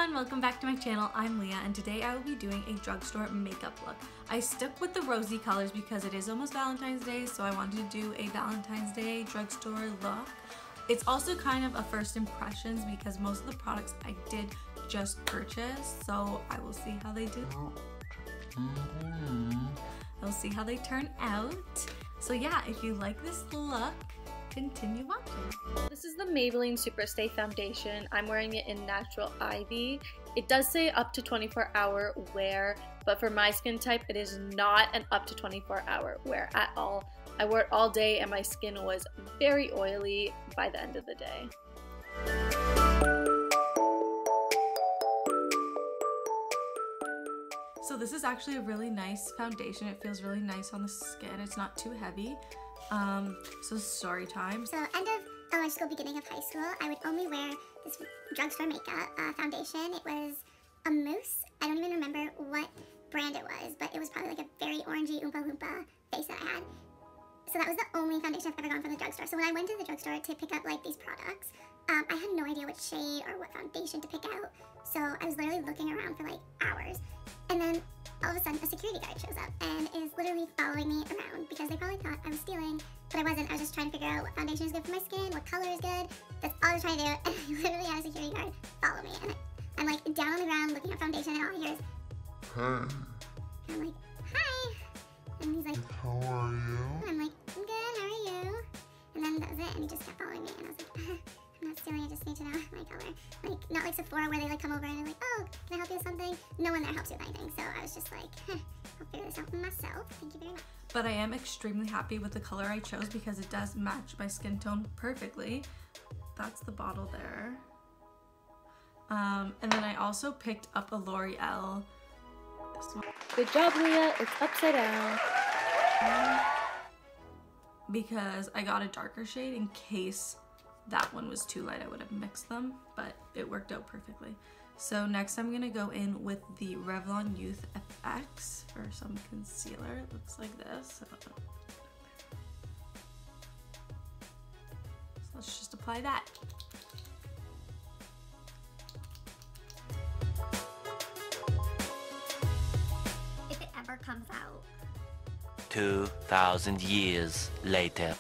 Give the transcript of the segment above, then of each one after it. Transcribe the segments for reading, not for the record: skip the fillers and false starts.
everyone, welcome back to my channel. I'm Leah and today I will be doing a drugstore makeup look. I stuck with the rosy colors because it is almost Valentine's Day, so I wanted to do a Valentine's Day drugstore look. It's also kind of a first impressions because most of the products I did just purchase, so I will see how they do. I'll see how they turn out. So yeah, if you like this look, continue watching. This is the Maybelline Superstay foundation. I'm wearing it in Natural Ivy. It does say up to 24-hour wear, but for my skin type, it is not an up to 24-hour wear at all. I wore it all day and my skin was very oily by the end of the day. So this is actually a really nice foundation. It feels really nice on the skin. It's not too heavy. So story time. So end of elementary school, beginning of high school, I would only wear this drugstore makeup foundation. It was a mousse. I don't even remember what brand it was, but it was probably like a very orangey Oompa Loompa face that I had. So that was the only foundation I've ever gone from the drugstore. So when I went to the drugstore to pick up like these products, I had no idea what shade or what foundation to pick out. So I was literally looking around for like hours. And then all of a sudden a security guard shows up and is literally following me around because they probably thought I was stealing, but I wasn't. I was just trying to figure out what foundation is good for my skin, what color is good. That's all I was trying to do. And I literally had a security guard follow me. And I'm like down on the ground looking at foundation and all I hear is, "Hi." And I'm like, "Hi." And he's like, "How are you?" And I'm like, "I'm good, how are you?" And then that was it, and he just kept following me, and I was like, I'm not stealing, I just need to know my color. Like, not like Sephora where they like come over and they're like, "Oh, can I help you with something?" No one there helps you with anything, so I was just like, I'll figure this out myself. Thank you very much. But I am extremely happy with the color I chose because it does match my skin tone perfectly. That's the bottle there. And then I also picked up a L'Oreal. This one. Good job, Leah. It's upside down. Because I got a darker shade in case that one was too light. I would have mixed them, but it worked out perfectly. So next I'm gonna go in with the Revlon Youth FX for some concealer. It looks like this. So let's just apply that. If it ever comes out. 2,000 years later.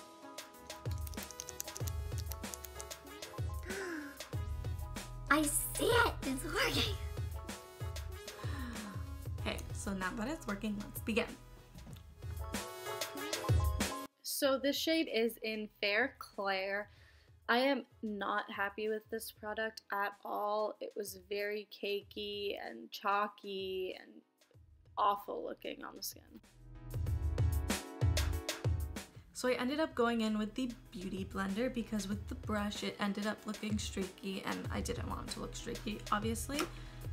I see it! It's working! Okay, so now that it's working, let's begin. So this shade is in Fair Claire. I am not happy with this product at all. It was very cakey and chalky and awful looking on the skin. So I ended up going in with the Beauty Blender because with the brush it ended up looking streaky and I didn't want it to look streaky, obviously.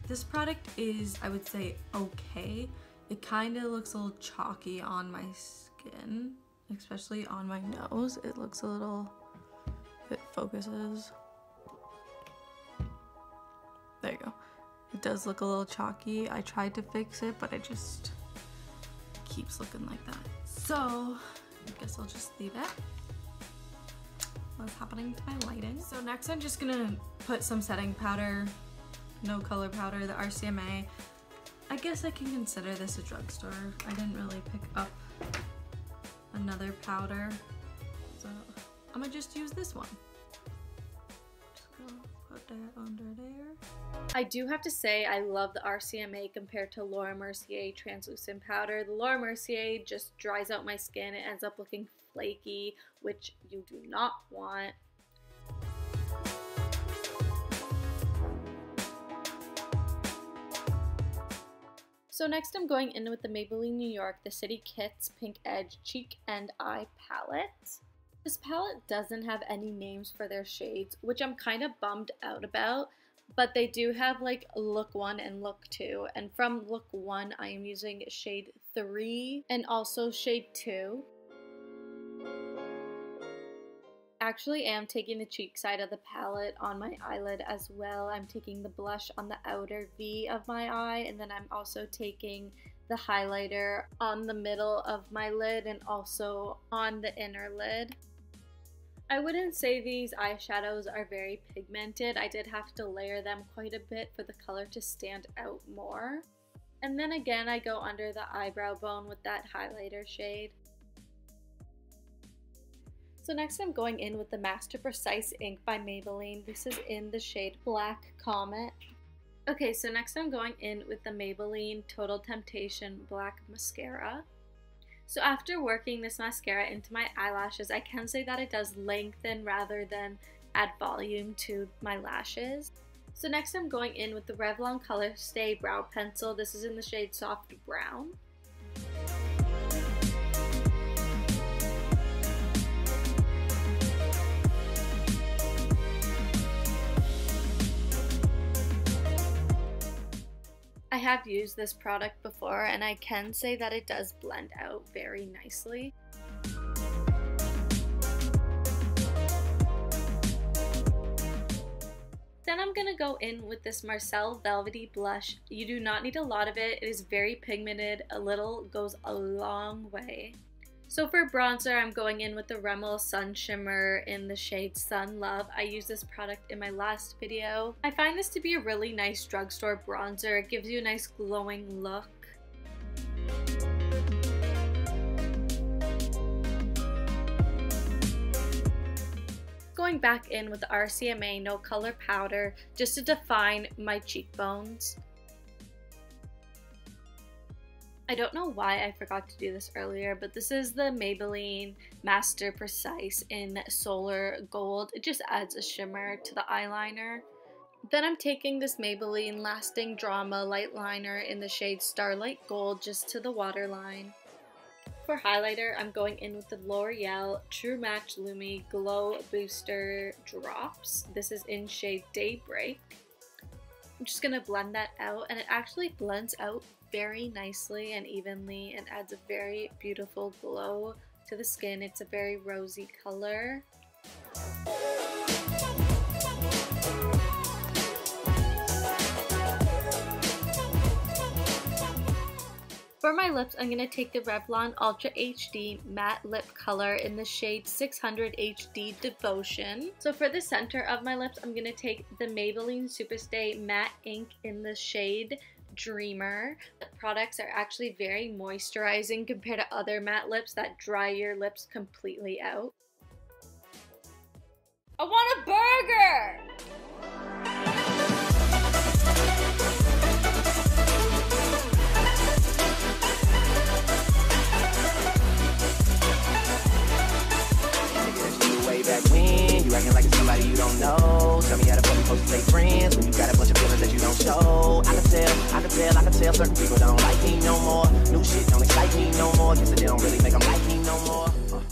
This product is, I would say, okay. It kind of looks a little chalky on my skin, especially on my nose. It looks a little, if it focuses. There you go. It does look a little chalky. I tried to fix it, but it just keeps looking like that. So I guess I'll just leave it. What's happening to my lighting? So next I'm just gonna put some setting powder, no color powder, the RCMA. I guess I can consider this a drugstore. I didn't really pick up another powder, so I'm gonna just use this one. Just gonna put that under there. I do have to say I love the RCMA compared to Laura Mercier translucent powder. The Laura Mercier just dries out my skin. It ends up looking flaky, which you do not want. So next I'm going in with the Maybelline New York, the City Kits Pink Edge Cheek and Eye Palette. This palette doesn't have any names for their shades, which I'm kind of bummed out about. But they do have like look 1 and look 2, and from look 1 I am using shade 3 and also shade 2. Actually am taking the cheek side of the palette on my eyelid as well. I'm taking the blush on the outer V of my eye, and then I'm also taking the highlighter on the middle of my lid and also on the inner lid. I wouldn't say these eyeshadows are very pigmented. I did have to layer them quite a bit for the color to stand out more. And then again, I go under the eyebrow bone with that highlighter shade. So next I'm going in with the Master Precise ink by Maybelline. This is in the shade Black Comet. Okay, so next I'm going in with the Maybelline Total Temptation Black Mascara. So after working this mascara into my eyelashes, I can say that it does lengthen rather than add volume to my lashes. So next I'm going in with the Revlon Colorstay Brow Pencil. This is in the shade Soft Brown. I have used this product before and I can say that it does blend out very nicely. Then I'm going to go in with this Macelle Velvety blush. You do not need a lot of it. It is very pigmented. A little goes a long way. So for bronzer, I'm going in with the Rimmel Sun Shimmer in the shade Sun Love. I used this product in my last video. I find this to be a really nice drugstore bronzer. It gives you a nice glowing look. Going back in with the RCMA No Color Powder just to define my cheekbones. I don't know why I forgot to do this earlier, but this is the Maybelline Master Precise in Solar Gold. It just adds a shimmer to the eyeliner. Then I'm taking this Maybelline Lasting Drama Light Liner in the shade Starlight Gold just to the waterline. For highlighter, I'm going in with the L'Oreal True Match Lumi Glow Booster Drops. This is in shade Daybreak. I'm just going to blend that out, and it actually blends out very nicely and evenly and adds a very beautiful glow to the skin. It's a very rosy color. For my lips, I'm going to take the Revlon Ultra HD Matte Lip Color in the shade 600 HD Devotion. So for the center of my lips, I'm going to take the Maybelline Superstay Matte Ink in the shade Dreamer. The products are actually very moisturizing compared to other matte lips that dry your lips completely out. I want a burger! Way back when, you acting like it's somebody you don't know. Tell me how the fuck you supposed to stay friends when you got a bunch of feelings that you don't show. I can tell certain people don't like me no more. New shit don't excite me no more. Guess they don't really make them like me no more.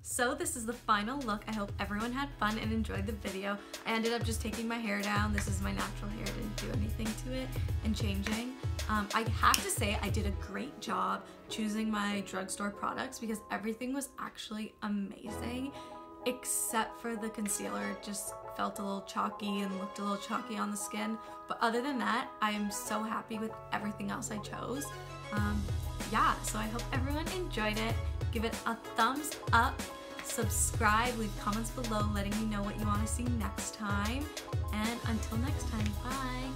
So this is the final look. I hope everyone had fun and enjoyed the video. I ended up just taking my hair down. This is my natural hair. Didn't do anything to it and changing. I have to say I did a great job choosing my drugstore products because everything was actually amazing. Except for the concealer, it just felt a little chalky and looked a little chalky on the skin. But other than that, I am so happy with everything else I chose. Yeah, so I hope everyone enjoyed it. Give it a thumbs up, subscribe, leave comments below letting me know what you want to see next time. And until next time, bye!